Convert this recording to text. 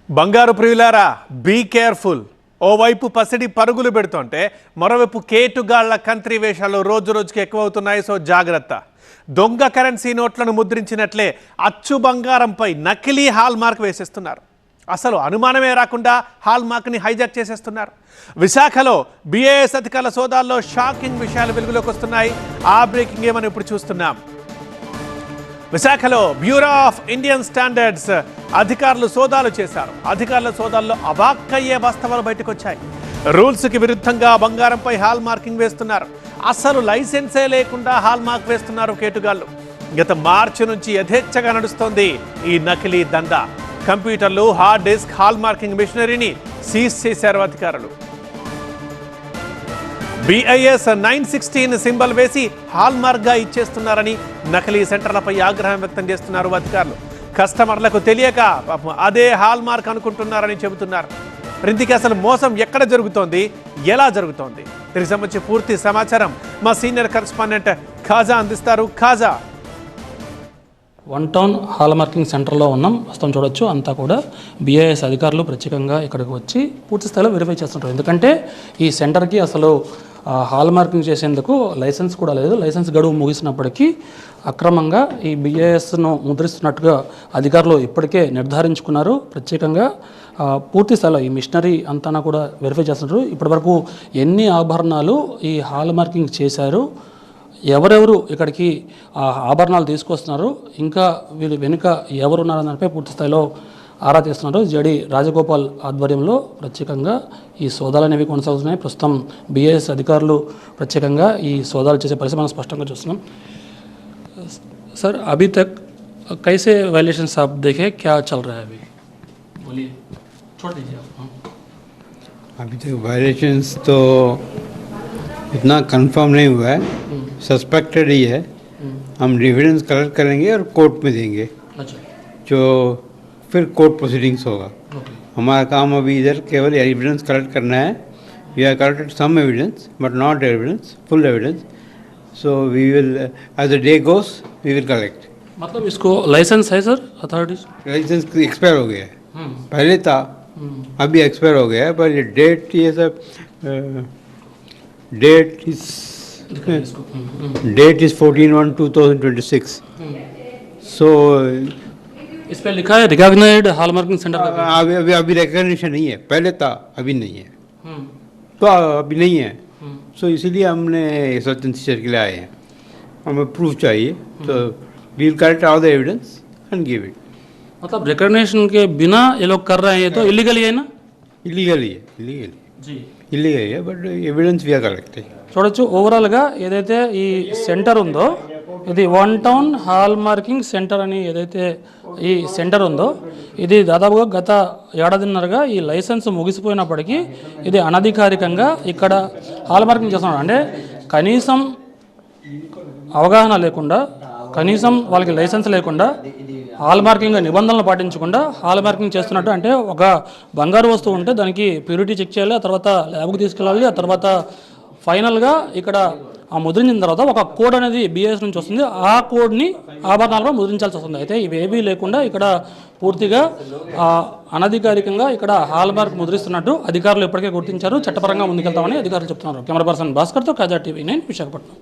బంగారు ప్రియులారా be careful. ఓవైపు పసిడి పరుగులు పెడుతుంటే మరోవైపు కేటుగాళ్ల కంత్రి వేషాలు రోజు రోజుకి ఎక్కువ అవుతున్నాయి. సో జాగ్రత్త. దొంగ కరెన్సీ నోట్లను ముద్రించినట్లే అచ్చు బంగారంపై నకిలీ హాల్ మార్క్ వేసేస్తున్నారు. అసలు అనుమానమే రాకుండా హాల్ మార్క్ని హైజాక్ చేసేస్తున్నారు. విశాఖలో BIS అధికారుల సోదాల్లో షాకింగ్ విషయాలు వెలుగులోకి వస్తున్నాయి. ఆ బ్రేకింగ్ ఏమని ఇప్పుడు చూస్తున్నాం. విశాఖలో బ్యూరో ఆఫ్ ఇండియన్ స్టాండర్డ్స్ అధికారులు సోదాలు చేశారు. అధికారుల సోదాల్లో అవాక్కయ్యే వాస్తవాలు బయటకు వచ్చాయి. రూల్స్కి విరుద్ధంగా బంగారంపై హాల్ మార్కింగ్ వేస్తున్నారు. అసలు లైసెన్సే లేకుండా హాల్ మార్క్ వేస్తున్నారు కేటుగాళ్లు. గత మార్చి నుంచి యథేచ్ఛగా నడుస్తోంది ఈ నకిలీ దందా. కంప్యూటర్లు, హార్డ్ డిస్క్, హాల్ మార్కింగ్ మిషనరీని సీజ్ చేశారు అధికారులు. BIS 916 సింబల్ వేసి హాల్ మార్క్గా ఇచ్చేస్తున్నారని నకిలీ సెంటర్లపై ఆగ్రహం వ్యక్తం చేస్తున్నారు అధికారులు. కస్టమర్లకు తెలియక అదే హాల్ మార్క్ అనుకుంటున్నారని చెబుతున్నారు. ఇందుకే అసలు మోసం ఎక్కడ జరుగుతోంది, ఎలా జరుగుతోంది, దీనికి సంబంధించి పూర్తి సమాచారం మా సీనియర్ కరెస్పాండెంట్ ఖాజా అందిస్తారు. Khaja, one town hall marking సెంటర్లో ఉన్నాం. ప్రస్తుతం చూడొచ్చు అంతా కూడా BIS అధికారులు ప్రత్యేకంగా ఇక్కడికి వచ్చి పూర్తి స్థాయిలో వెరిఫై చేస్తుంటారు. ఎందుకంటే ఈ సెంటర్కి అసలు హాల్ మార్కింగ్ చేసేందుకు లైసెన్స్ కూడా లేదు. లైసెన్స్ గడువు ముగిసినప్పటికీ అక్రమంగా ఈ BISను ముద్రిస్తున్నట్టుగా అధికారులు ఇప్పటికే నిర్ధారించుకున్నారు. ప్రత్యేకంగా పూర్తి స్థాయిలో ఈ మిషనరీ అంతా కూడా వెరిఫై చేస్తున్నారు. ఇప్పటివరకు ఎన్ని ఆభరణాలు ఈ హాల్ మార్కింగ్ చేశారు, ఎవరెవరు ఇక్కడికి ఆభరణాలు తీసుకొస్తున్నారు, ఇంకా వీళ్ళు వెనుక ఎవరున్నారన్న దానిపై పూర్తి స్థాయిలో ఆరా తీస్తున్నారు. JD రాజగోపాల్ ఆధ్వర్యంలో ప్రత్యేకంగా ఈ సోదాలు అనేవి కొనసాగుతున్నాయి. ప్రస్తుతం BIS అధికారులు ప్రత్యేకంగా ఈ సోదాలు చేసే పరిస్థితి మనం స్పష్టంగా చూస్తున్నాం. सर अभी तक कैसे वायलेशंस आप देखे, क्या चल रहा है अभी? बोलिए, छोड़ दीजिए आप. अभी तक वायलेशंस तो इतना कंफर्म नहीं हुआ है, सस्पेक्टेड ही है. हम एविडेंस कलेक्ट करेंगे और कोर्ट में देंगे. अच्छा, जो फिर कोर्ट प्रोसीडिंग्स होगा. ओके. हमारा काम अभी इधर केवल एविडेंस कलेक्ट करना है. We are collected some evidence but not evidence, full evidence. So we will, as the day goes, we will collect. मतलब इसको लाइसेंस है सर अथॉरिटीज? लाइसेंस एक्सपायर हो गया है. पहले था, अभी एक्सपायर हो गया है. पर ये डेट, ये सब डेट इज 14/1/2026. So इस पे लिखा है रिकॉग्नाइज्ड हॉल मार्किंग सेंटर का. अभी रिकॉग्निशन नहीं है. पहले था, अभी नहीं है. तो अभी नहीं है. सो इसीलिए हमने सर्च एंड सीजर के लिए आए हैं. हमें प्रूफ चाहिए. तो we will collect all the evidence and give it. मतलब रिकॉग्निशन के बिना ये लोग कर रहे हैं, ये तो इलीगल ही है ना? ఇల్లీగల్ जी, illegal but evidence we are collecting. చూడొచ్చు ఓవరాల్గా ఏదైతే ఈ సెంటర్ ఉందో, ఇది one town hall marking centre అని ఏదైతే ఈ సెంటర్ ఉందో, ఇది దాదాపుగా గత ఏడాదిన్నరగా ఈ లైసెన్స్ ముగిసిపోయినప్పటికీ ఇది అనధికారికంగా ఇక్కడ హాల్ మార్కింగ్ చేస్తున్నారు. అంటే కనీసం అవగాహన లేకుండా, కనీసం వాళ్ళకి లైసెన్స్ లేకుండా, హాల్ మార్కింగ్ నిబంధనలు పాటించకుండా హాల్ మార్కింగ్ చేస్తున్నట్టు. అంటే ఒక బంగారు వస్తువు ఉంటే దానికి ప్యూరిటీ చెక్ చేయాలి, ఆ తర్వాత ల్యాబ్కి తీసుకెళ్ళాలి, ఆ తర్వాత ఫైనల్గా ఇక్కడ ఆ ముద్రించిన తర్వాత ఒక కోడ్ అనేది BIS నుంచి వస్తుంది. ఆ కోడ్ని ఆభరణాలుగా ముద్రించాల్సి వస్తుంది. అయితే ఇవేవీ లేకుండా ఇక్కడ పూర్తిగా అనధికారికంగా ఇక్కడ హాల్ మార్క్ ముద్రిస్తున్నట్టు అధికారులు ఇప్పటికే గుర్తించారు. చట్టపరంగా ముందుకెళ్తామని అధికారులు చెప్తున్నారు. కెమెరా పర్సన్ భాస్కర్తో ఖాజా TV 9 విశాఖపట్నం.